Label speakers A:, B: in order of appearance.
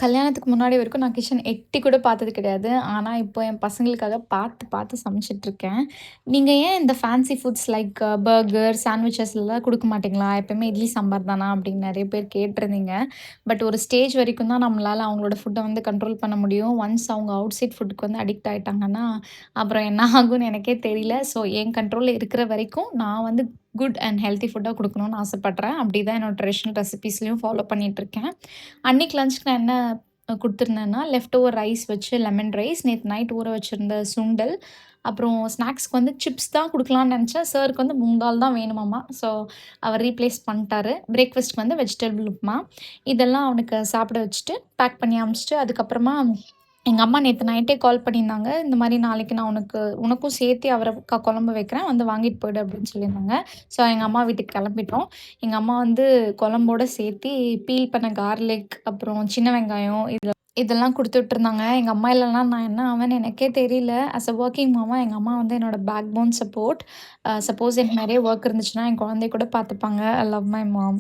A: கல்யாணத்துக்கு முன்னாடி வரைக்கும் நான் கிச்சன் எட்டி கூட பார்த்தது கிடையாது. ஆனா, இப்போ என் பசங்களுக்காக பார்த்து, பார்த்து சமைச்சுட்ருக்கேன். "நீங்க ஏன் இந்த ஃபேன்சி ஃபுட்ஸ் லைக் பர்கர், சாண்ட்விச்சஸ்லாம் குடுக்க மாட்டீங்களா? எப்பயுமே இட்லி சாம்பார் தானா?" அப்படின்னு நெறைய பேர் கேட்டிருந்தீங்க. பட் ஒரு ஸ்டேஜ் வரைக்கும் தான் நம்மளால அவங்களோட ஃபுட்ட வந்து கண்ட்ரோல் பண்ண முடியும். ஒன்ஸ் அவங்க அவுட் சைட் ஃபுட்க்கு வந்து அடிக்ட் ஆயிட்டாங்கன்னா, அப்புறம் என்ன ஆகும்னு எனக்கே தெரியல. ஸோ, என் கண்ட்ரோல்ல இருக்கிற வரைக்கும் நான் வந்து குட் அண்ட் ஹெல்த்தி ஃபுட்டா குடுக்கணும்னு ஆசைப்படுறேன். அப்படி தான் என்னோட ட்ரெடிஷனல் ரெசிபீஸ்லயும் ஃபாலோ பண்ணிட்டுருக்கேன். அன்னைக்கு லஞ்சுக்கு நான் என்ன குடுத்துருந்தேன்னா, லெஃப்ட் ஓவர் ரைஸ் வச்சு லெமன் ரைஸ், நேத்து நைட் ஊற வச்சிருந்த சுண்டல், அப்புறம் ஸ்நாக்ஸ்க்கு வந்து சிப்ஸ் தான் குடுக்கலான்னு நெனச்சேன். சாருக்கு வந்து மூங் தால் தான் வேணுமாமா. ஸோ, அவர் ரீப்ளேஸ் பண்ட்டாரு. பிரேக்ஃபாஸ்ட்க்கு வந்து வெஜிடபிள் உப்மா. இதெல்லாம் அவனுக்கு சாப்பிட வச்சுட்டு, பேக் பண்ணி அனுப்பிச்சுட்டு, அதுக்கப்புறமா எங்க அம்மா நேத்து நைட்டே கால் பண்ணியிருந்தாங்க. இந்த மாரி நாளைக்கு நான் உனக்கும் சேர்த்தே அவரக்கா குழம்பு வைக்கிறேன். வந்து வாங்கிட்டு போயிடு அப்படின்னு சொல்லியிருந்தாங்க. ஸோ, எங்க அம்மா வீட்டுக்கு கெளம்பிட்டோம். எங்க அம்மா வந்து குழம்போட சேர்த்தி பீல் பண்ண கார்லிக், அப்புறம் சின்ன வெங்காயம் இதெல்லாம் குடுத்து விட்டுருந்தாங்க. எங்க அம்மா இல்லன்னா நான் என்ன ஆவேன்னு எனக்கே தெரியல. ஆஸ் அ வொர்க்கிங் மாமா எங்க அம்மா வந்து என்னோட பேக் போன் சப்போர்ட். சப்போஸ் எனக்கு நெறைய வொர்க் இருந்துச்சுன்னா, என் குழந்தைய கூட பார்த்துப்பாங்க. I love my mom.